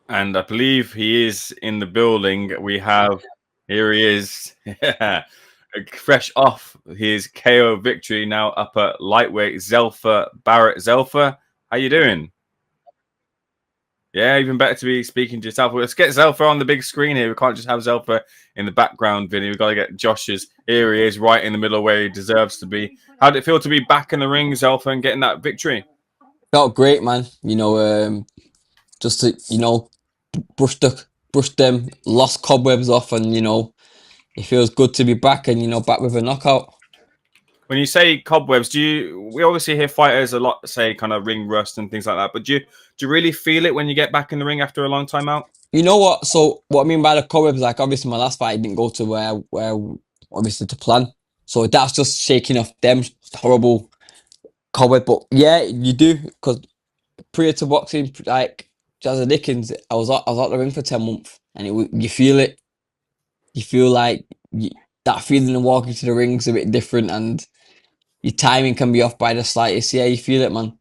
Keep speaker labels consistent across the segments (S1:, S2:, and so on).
S1: And I believe he is in the building. We have here he is, fresh off his KO victory, now up at lightweight. Zelfa Barrett. Zelfa, how you doing? Yeah, even better to be speaking to yourself. Let's get Zelfa on the big screen here. We can't just have Zelfa in the background video. We've got to get Josh's. Here he is, right in the middle where he deserves to be. How did it feel to be back in the ring, Zelfa, and getting that victory?
S2: Felt great, man. Just to brush them lost cobwebs off, and it feels good to be back and back with a knockout.
S1: When you say cobwebs, we obviously hear fighters a lot say kind of ring rust and things like that, but do you really feel it when you get back in the ring after a long time out?
S2: You know what? So what I mean by the cobwebs, like obviously my last fight didn't go to where obviously to plan. So that's just shaking off them horrible cobweb. But yeah, you do, because prior to boxing, like Jazza Dickens, I was out the ring for 10 months, and you feel it. You feel like that feeling of walking to the ring's a bit different, and your timing can be off by the slightest. Yeah, you feel it, man.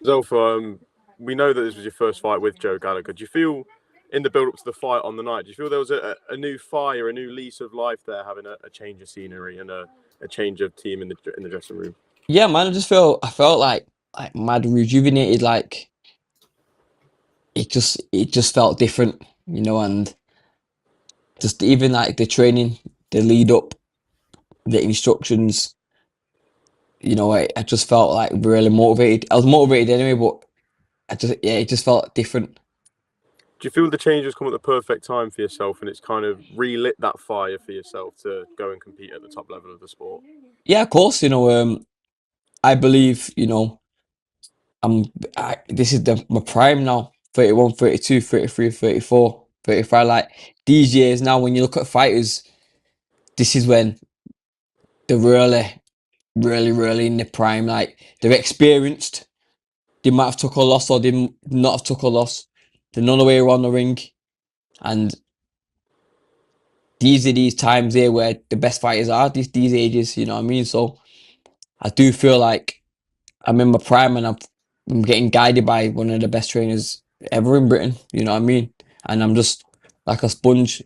S3: Zelfa, we know that this was your first fight with Joe Gallagher. Do you feel, in the build-up to the fight on the night, do you feel there was a new fire, a new lease of life there, having a change of scenery and a change of team in the dressing room?
S2: Yeah, man. I felt like mad rejuvenated. Like it just felt different, and just even like the training, the lead up, the instructions. I just felt like really motivated. I was motivated anyway, but it just felt different.
S3: Do you feel the changes come at the perfect time for yourself, and it's kind of relit that fire for yourself to go and compete at the top level of the sport?
S2: Yeah, of course. I believe, this is my prime now. 31, 32, 33, 34, 35. Like these years now, when you look at fighters, this is when they're really, really, really in the prime. Like they're experienced. They might have took a loss or they not have took a loss. They know the way around the ring. And these are these times here where the best fighters are, these ages, you know what I mean? So I do feel like I'm in my prime, and I'm getting guided by one of the best trainers ever in Britain, you know what I mean? And I'm just like a sponge.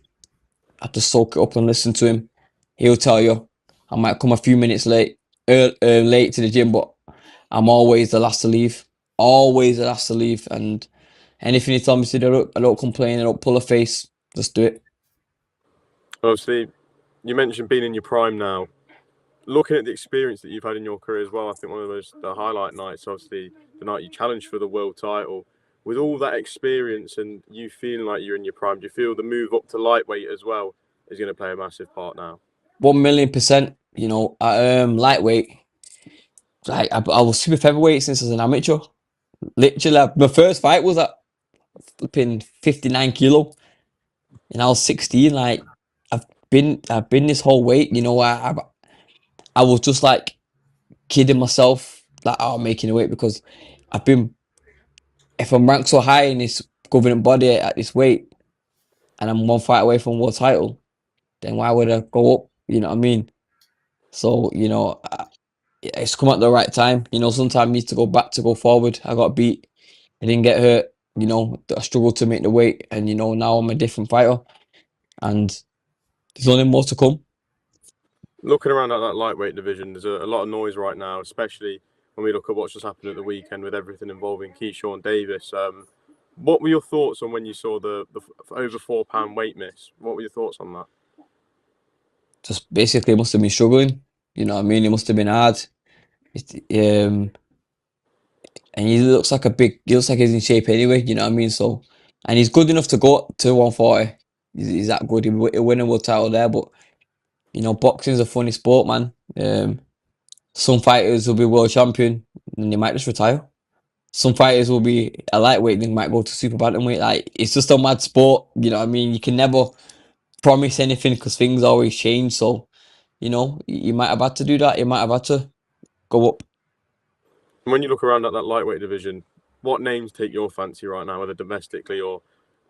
S2: I just soak it up and listen to him. He'll tell you I might come a few minutes late to the gym, but I'm always the last to leave. Always the last to leave. And anything he tells me to do, I don't complain. I don't pull a face. Just do it.
S3: Obviously, you mentioned being in your prime now. Looking at the experience that you've had in your career as well, I think one of the highlight nights, obviously, the night you challenged for the world title. With all that experience and you feeling like you're in your prime, do you feel the move up to lightweight as well is going to play a massive part now?
S2: 1,000,000%. Lightweight. Like I was super featherweight since I was an amateur. Literally, my first fight was at flipping 59 kilo, and I was 16. Like I've been this whole weight. I was just like kidding myself, like, oh, I'm making a weight, because I've been, if I'm ranked so high in this governing body at this weight, and I'm one fight away from world title, then why would I go up? You know what I mean? So it's come at the right time. Sometimes you need to go back to go forward. I got beat. I didn't get hurt. I struggled to make the weight, and now I'm a different fighter, and there's only more to come.
S3: Looking around at that lightweight division, there's a lot of noise right now, especially when we look at what's just happened at the weekend with everything involving Keyshawn Davis. What were your thoughts on when you saw the over £4 weight miss? What were your thoughts on that?
S2: Just basically must have been struggling. You know what I mean? It must have been hard. And he looks like he's in shape anyway. You know what I mean? So, and he's good enough to go up to 140. He's that good. He'll win a world title there. But boxing's a funny sport, man. Some fighters will be world champion and they might just retire. Some fighters will be a lightweight, they might go to super bantamweight. Like, it's just a mad sport. You know what I mean? You can never promise anything because things always change. So, you might have had to do that. You might have had to go up.
S3: And when you look around at that lightweight division, what names take your fancy right now, whether domestically or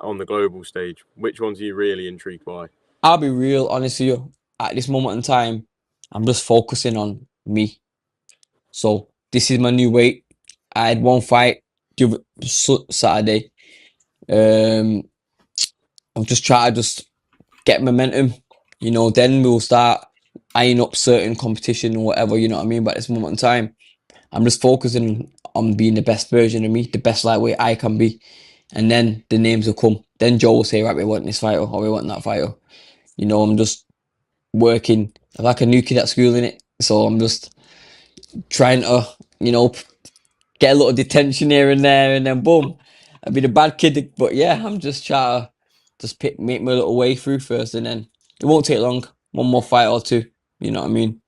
S3: on the global stage? Which ones are you really intrigued by?
S2: I'll be real honest with you. At this moment in time, I'm just focusing on me. So this is my new weight. I had one fight Saturday. I'm just trying to just get momentum, you know, then we'll start eyeing up certain competition or whatever, you know what I mean? But at this moment in time, I'm just focusing on being the best version of me, the best lightweight I can be. And then the names will come. Then Joe will say, right, we want this fighter or we want that fighter. You know, I'm just working like a new kid at school, innit? So I'm just trying to, you know, get a little detention here and there, and then boom, I'd be the bad kid. But yeah, I'm just trying to just make my little way through first, and then it won't take long. One more fight or two, you know what I mean?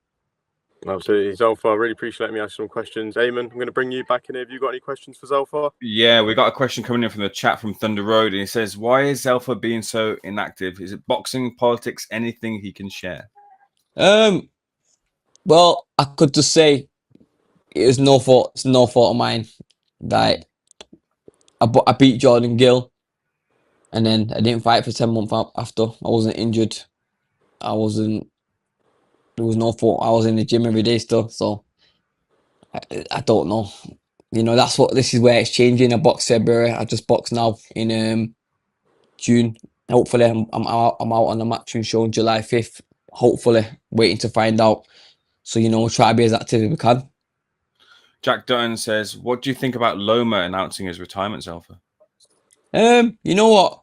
S3: Absolutely. Zelfa, I really appreciate letting me ask some questions. Eamon, I'm going to bring you back in here. Have you got any questions for Zelfa?
S1: Yeah, we got a question coming in from the chat from Thunder Road, and he says, "Why is Zelfa being so inactive? Is it boxing, politics, anything he can share?"
S2: Well, I could just say it was no fault. It's no fault of mine. Like I beat Jordan Gill, and then I didn't fight for 10 months after. I wasn't injured. I wasn't. There was no fault. I was in the gym every day still. So I don't know. You know, this is where it's changing. I box February. I just box now in June. Hopefully, I'm out on the matchroom show on July 5th. Hopefully, waiting to find out. So, you know, we'll try to be as active as we can.
S1: Jack Dutton says, "What do you think about Loma announcing his retirement, Zelfa?"
S2: You know what?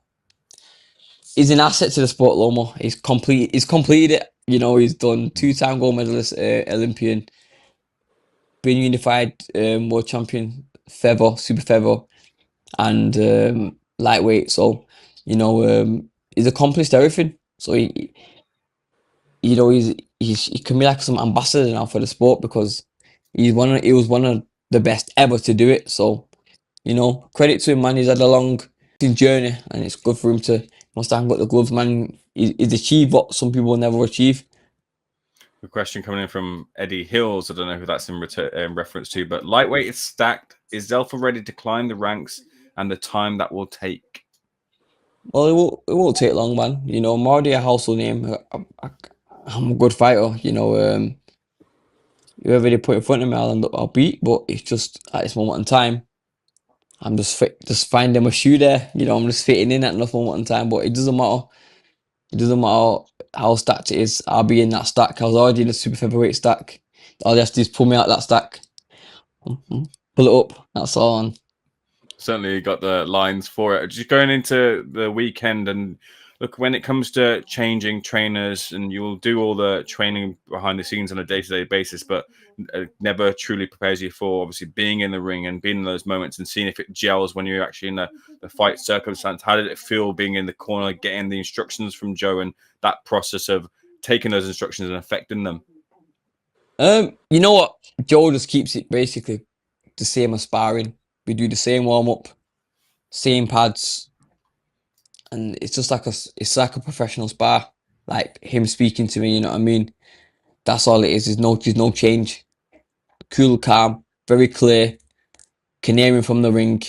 S2: He's an asset to the sport, Loma. He's completed it. You know, he's done 2-time gold medalist, Olympian, been unified world champion, feather, super feather, and lightweight. So, you know, he's accomplished everything. So you know, he can be like some ambassador now for the sport because he was one of the best ever to do it. So, you know, credit to him, man. He's had a long journey, and it's good for him to must hang up the gloves, man. He's achieved what some people will never achieve.
S1: A question coming in from Eddie Hills. I don't know who that's in reference to, but lightweight is stacked. Is Zelfa ready to climb the ranks and the time that will take?
S2: Well, it won't take long, man. You know, I'm already a household name. I'm a good fighter. You know, whoever they put in front of me, I'll beat. But it's just at this moment in time, I'm just finding my shoe there. You know, I'm just fitting in at enough moment in time. But it doesn't matter. It doesn't matter how stacked it is. I'll be in that stack. I was already in the super featherweight stack. All they have to do is pull me out that stack. Pull it up. That's all. And
S1: certainly got the lines for it. Just going into the weekend, and look, when it comes to changing trainers, and you will do all the training behind the scenes on a day-to-day basis, but never truly prepares you for obviously being in the ring and being in those moments and seeing if it gels when you're actually in the fight circumstance. How did it feel being in the corner, getting the instructions from Joe, and that process of taking those instructions and affecting them?
S2: You know what? Joe just keeps it basically the same as sparring. We do the same warm-up, same pads, and it's like a professional spar. Like him speaking to me, you know what I mean? That's all it is. There's no change. Cool, calm, very clear. Can hear him from the ring,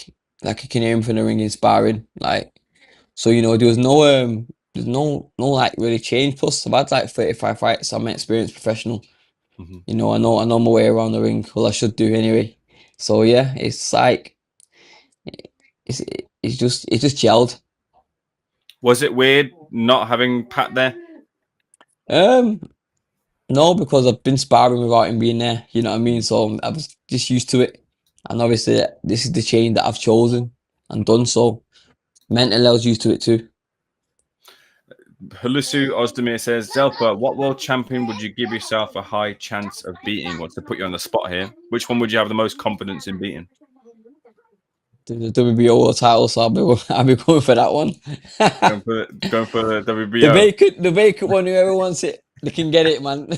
S2: like I can hear him from the ring inspiring. Like, so you know, there's no like really change. Plus, I've had like 35 fights. I'm an experienced professional.
S1: Mm-hmm.
S2: You know, I know my way around the ring. Well, I should do anyway. So yeah, it's like it's just gelled.
S1: Was it weird not having Pat there?
S2: No, because I've been sparring without him being there. You know what I mean? So I was just used to it, and obviously this is the chain that I've chosen and done. So mentally, I was used to it too.
S1: Halusu Ozdemir says, Zelfa, what world champion would you give yourself a high chance of beating? Wants to put you on the spot here. Which one would you have the most confidence in beating?
S2: The WBO world title, so I'll be going for that one.
S1: going for the WBO.
S2: The vacant one. Whoever wants it, they can get it, man.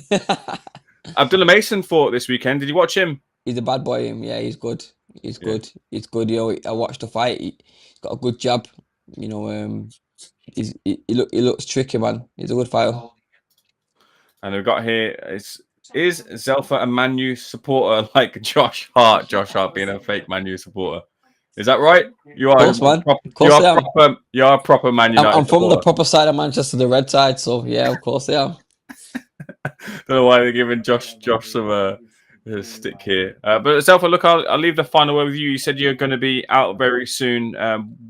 S1: Abdullah Mason fought this weekend. Did you watch him?
S2: He's a bad boy. Yeah, he's good. He's good. He's good. You know, I watched the fight. He's got a good jab. You know, he looks tricky, man. He's a good fighter.
S1: And we've got here is Zelfa a Man U supporter like Josh Hart? Josh Hart being a fake Man U supporter. Is that right? You are,
S2: of course, man.
S1: You are a proper Man United.
S2: I'm from the proper side of Manchester, the red side. So yeah, of course I am.
S1: Don't know why they're giving Josh some stick here. But Zelfa, look, I'll leave the final word with you. You said you're going to be out very soon.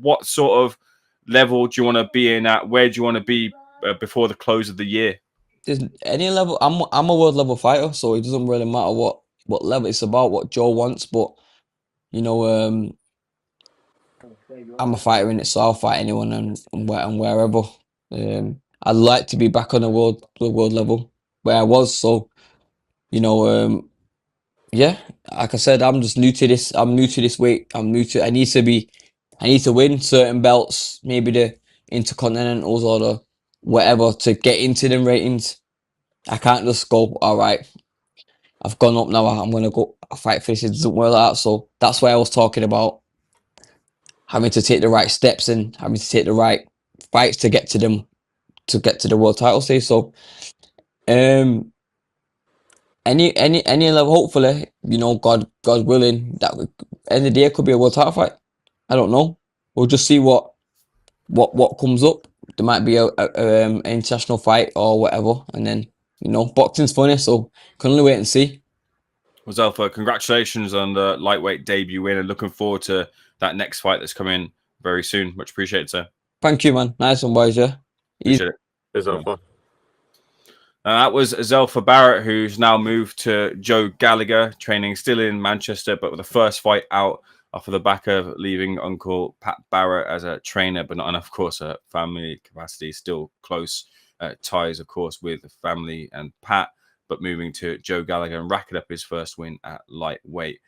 S1: What sort of level do you want to be in at? Where do you want to be before the close of the year?
S2: There's any level. I'm a world level fighter, so it doesn't really matter what level it's about, what Joe wants. But you know, I'm a fighter in it, so I'll fight anyone and wherever. I'd like to be back on the world level where I was. So you know, yeah, like I said, I'm just new to this. I'm new to this weight. I need to win certain belts, maybe the intercontinentals or the whatever to get into them ratings. I can't just go, all right, I've gone up now, I'm going to go fight for this. It doesn't work like that. So that's why I was talking about having to take the right steps and having to take the right fights to get to them, to get to the world title stage. So, any level, hopefully, you know, God willing, that end of the year could be a world title fight. I don't know. We'll just see what comes up. There might be a international fight or whatever, and then, you know, boxing's funny, so can only wait and see.
S1: Well, Zelfa, congratulations on the lightweight debut win, and looking forward to that next fight that's coming very soon. Much appreciated, sir.
S2: Thank you, man. Nice one, boys. Yeah.
S1: Appreciate it.
S3: Is that fun?
S1: That was Zelfa Barrett, who's now moved to Joe Gallagher, training still in Manchester, but with the first fight out off of the back of leaving Uncle Pat Barrett as a trainer, but not enough, of course, a family capacity, still close ties, of course, with the family and Pat, but moving to Joe Gallagher and racking up his first win at lightweight.